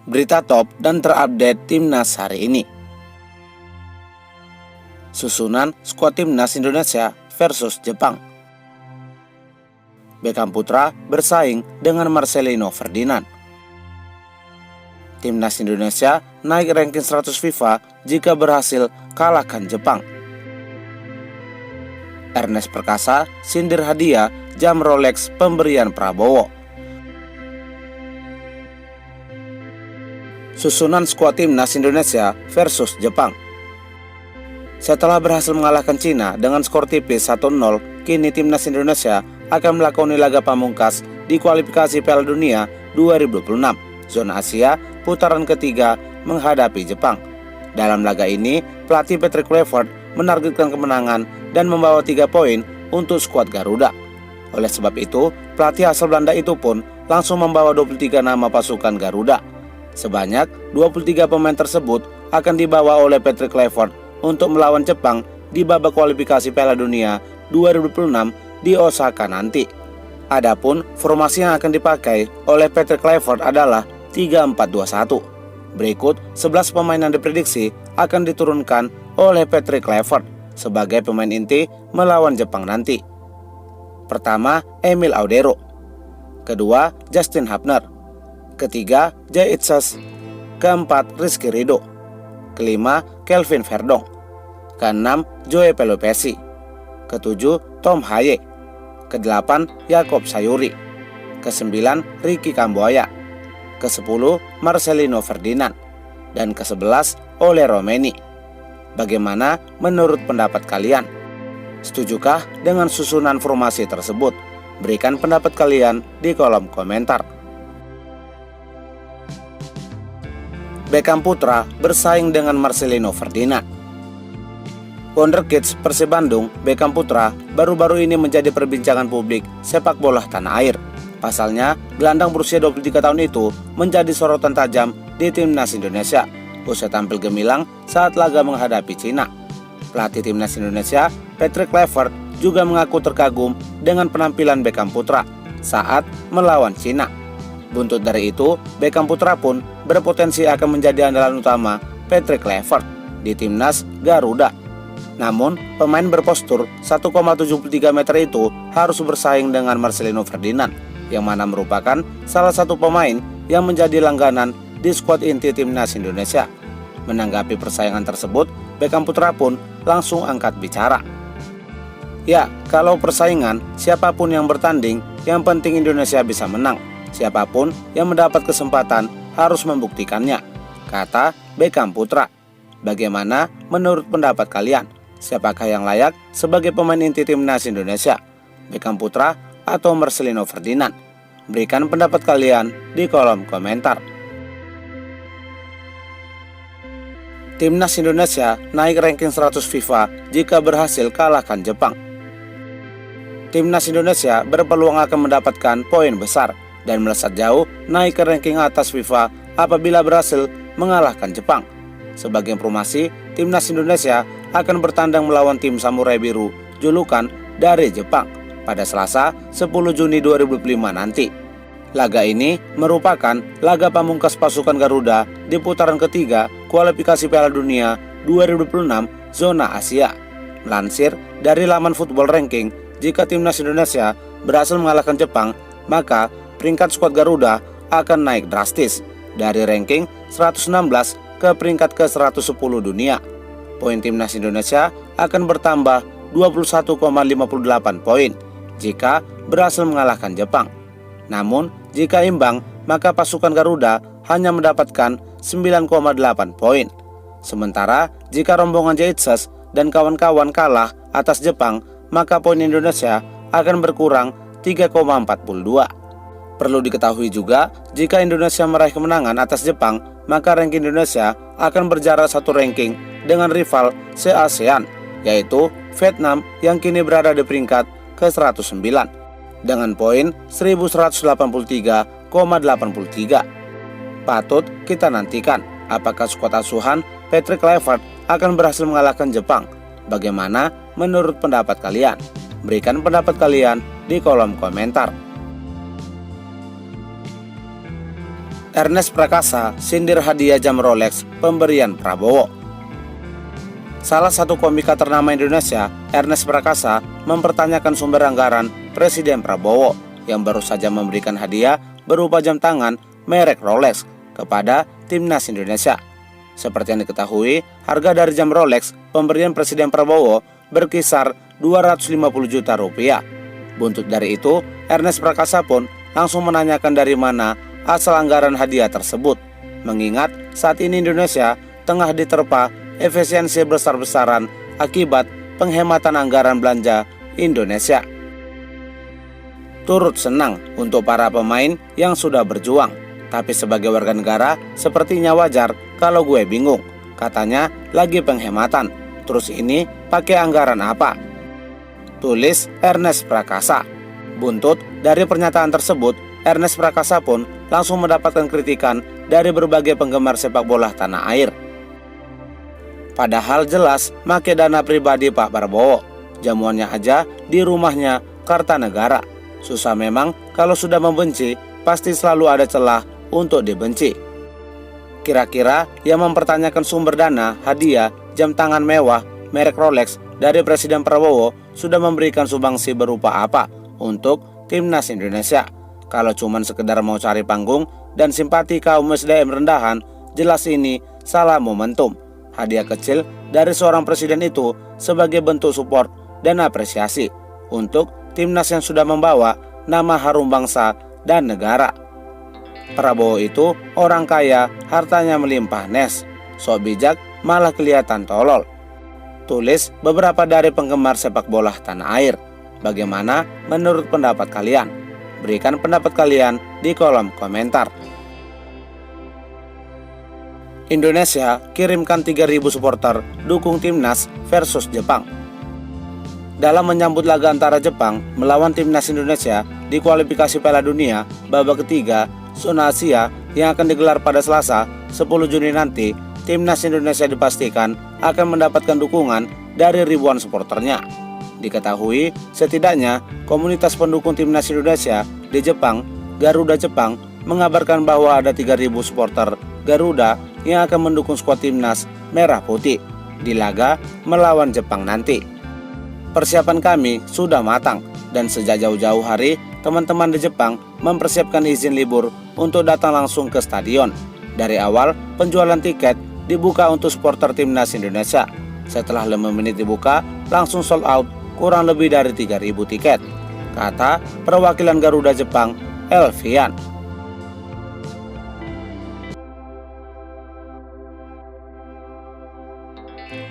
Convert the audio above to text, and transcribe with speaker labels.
Speaker 1: Berita top dan terupdate Timnas hari ini. Susunan skuad Timnas Indonesia versus Jepang. Beckham Putra bersaing dengan Marcelino Ferdinand. Timnas Indonesia naik ranking 100 FIFA jika berhasil kalahkan Jepang. Ernest Perkasa sindir hadiah jam Rolex pemberian Prabowo. Susunan skuad Timnas Indonesia versus Jepang. Setelah berhasil mengalahkan Cina dengan skor tipis 1-0, kini Timnas Indonesia akan melakoni laga pamungkas di kualifikasi Piala Dunia 2026 zona Asia putaran ketiga menghadapi Jepang. Dalam laga ini, pelatih Patrick Kluivert menargetkan kemenangan dan membawa 3 poin untuk skuad Garuda. Oleh sebab itu, pelatih asal Belanda itu pun langsung membawa 23 nama pasukan Garuda. Sebanyak 23 pemain tersebut akan dibawa oleh Patrick Kluivert untuk melawan Jepang di babak kualifikasi Piala Dunia 2026 di Osaka nanti. Adapun formasi yang akan dipakai oleh Patrick Kluivert adalah 3-4-2-1. Berikut 11 pemain yang diprediksi akan diturunkan oleh Patrick Kluivert sebagai pemain inti melawan Jepang nanti. Pertama, Emil Audero. Kedua, Justin Hubner. Ketiga, Jay Itzes. Keempat, Rizky Ridho. Kelima, Kelvin Verdong. Keenam, Joe Pelopesi. Ketujuh, Tom Haye. Kedelapan, Yakob Sayuri. Kesembilan, Ricky Kambuaya. Kesepuluh, Marcelino Ferdinand. Dan ke-11, Ole Romeni. Bagaimana menurut pendapat kalian? Setujukah dengan susunan formasi tersebut? Berikan pendapat kalian di kolom komentar. Beckham Putra bersaing dengan Marcelino Ferdinand. Wonderkids Persib Bandung, Beckham Putra, baru-baru ini menjadi perbincangan publik sepak bola tanah air. Pasalnya, gelandang berusia 23 tahun itu menjadi sorotan tajam di Timnas Indonesia usai tampil gemilang saat laga menghadapi Cina. Pelatih Timnas Indonesia, Patrick Kluivert, juga mengaku terkagum dengan penampilan Beckham Putra saat melawan Cina. Buntut dari itu, Beckham Putra pun berpotensi akan menjadi andalan utama Patrick Kluivert di Timnas Garuda. Namun, pemain berpostur 1,73 meter itu harus bersaing dengan Marcelino Ferdinand, yang mana merupakan salah satu pemain yang menjadi langganan di skuad inti Timnas Indonesia. Menanggapi persaingan tersebut, Beckham Putra pun langsung angkat bicara. Ya, kalau persaingan, siapapun yang bertanding, yang penting Indonesia bisa menang. Siapapun yang mendapat kesempatan harus membuktikannya, kata Beckham Putra. Bagaimana menurut pendapat kalian? Siapakah yang layak sebagai pemain inti Timnas Indonesia? Beckham Putra atau Marcelino Ferdinand? Berikan pendapat kalian di kolom komentar. Timnas Indonesia naik ranking 100 FIFA jika berhasil kalahkan Jepang. Timnas Indonesia berpeluang akan mendapatkan poin besar dan melesat jauh naik ke ranking atas FIFA apabila berhasil mengalahkan Jepang. Sebagai informasi, Timnas Indonesia akan bertandang melawan tim Samurai Biru julukan dari Jepang pada Selasa 10 Juni 2025 nanti. Laga ini merupakan laga pamungkas pasukan Garuda di putaran ketiga kualifikasi Piala Dunia 2026 zona Asia. Melansir dari laman Football Ranking, jika Timnas Indonesia berhasil mengalahkan Jepang, maka peringkat skuad Garuda akan naik drastis dari ranking 116 ke peringkat ke-110 dunia. Poin Timnas Indonesia akan bertambah 21,58 poin jika berhasil mengalahkan Jepang. Namun, jika imbang, maka pasukan Garuda hanya mendapatkan 9,8 poin. Sementara, jika rombongan Jaitzes dan kawan-kawan kalah atas Jepang, maka poin Indonesia akan berkurang 3,42. Perlu diketahui juga, jika Indonesia meraih kemenangan atas Jepang, maka ranking Indonesia akan berjarak satu ranking dengan rival se-ASEAN, yaitu Vietnam yang kini berada di peringkat ke-109 dengan poin 1183,83. Patut kita nantikan apakah skuad asuhan Patrick Kluivert akan berhasil mengalahkan Jepang. Bagaimana menurut pendapat kalian? Berikan pendapat kalian di kolom komentar. Ernest Prakasa sindir hadiah jam Rolex pemberian Prabowo. Salah satu komika ternama Indonesia, Ernest Prakasa, mempertanyakan sumber anggaran Presiden Prabowo yang baru saja memberikan hadiah berupa jam tangan merek Rolex kepada Timnas Indonesia. Seperti yang diketahui, harga dari jam Rolex pemberian Presiden Prabowo berkisar 250 juta rupiah. Buntut dari itu, Ernest Prakasa pun langsung menanyakan dari mana asal anggaran hadiah tersebut, mengingat saat ini Indonesia tengah diterpa efisiensi besar-besaran akibat penghematan anggaran belanja Indonesia. Turut senang untuk para pemain yang sudah berjuang, tapi sebagai warga negara sepertinya wajar kalau gue bingung. Katanya lagi penghematan, terus ini pakai anggaran apa? Tulis Ernest Prakasa. Buntut dari pernyataan tersebut, Ernest Prakasa pun langsung mendapatkan kritikan dari berbagai penggemar sepak bola tanah air. Padahal jelas make dana pribadi Pak Prabowo, jamuannya aja di rumahnya Kartanegara. Susah memang kalau sudah membenci, pasti selalu ada celah untuk dibenci. Kira-kira yang mempertanyakan sumber dana hadiah jam tangan mewah merek Rolex dari Presiden Prabowo sudah memberikan sumbangsi berupa apa untuk Timnas Indonesia? Kalau cuman sekedar mau cari panggung dan simpati kaum SDM rendahan, jelas ini salah momentum. Hadiah kecil dari seorang presiden itu sebagai bentuk support dan apresiasi untuk Timnas yang sudah membawa nama harum bangsa dan negara. Prabowo itu orang kaya, hartanya melimpah nes, sok bijak malah kelihatan tolol. Tulis beberapa dari penggemar sepak bola tanah air. Bagaimana menurut pendapat kalian? Berikan pendapat kalian di kolom komentar. Indonesia kirimkan 3.000 supporter dukung Timnas versus Jepang. Dalam menyambut laga antara Jepang melawan Timnas Indonesia di kualifikasi Piala Dunia babak ketiga zona Asia yang akan digelar pada Selasa 10 Juni nanti, Timnas Indonesia dipastikan akan mendapatkan dukungan dari ribuan supporternya. Diketahui setidaknya komunitas pendukung Timnas Indonesia di Jepang, Garuda Jepang, mengabarkan bahwa ada 3.000 supporter Garuda yang akan mendukung skuad Timnas Merah Putih di laga melawan Jepang nanti. Persiapan kami sudah matang dan sejak jauh-jauh hari teman-teman di Jepang mempersiapkan izin libur untuk datang langsung ke stadion. Dari awal penjualan tiket dibuka untuk supporter Timnas Indonesia. Setelah 5 menit dibuka langsung sold out kurang lebih dari 3.000 tiket, kata perwakilan Garuda Jepang Elvian.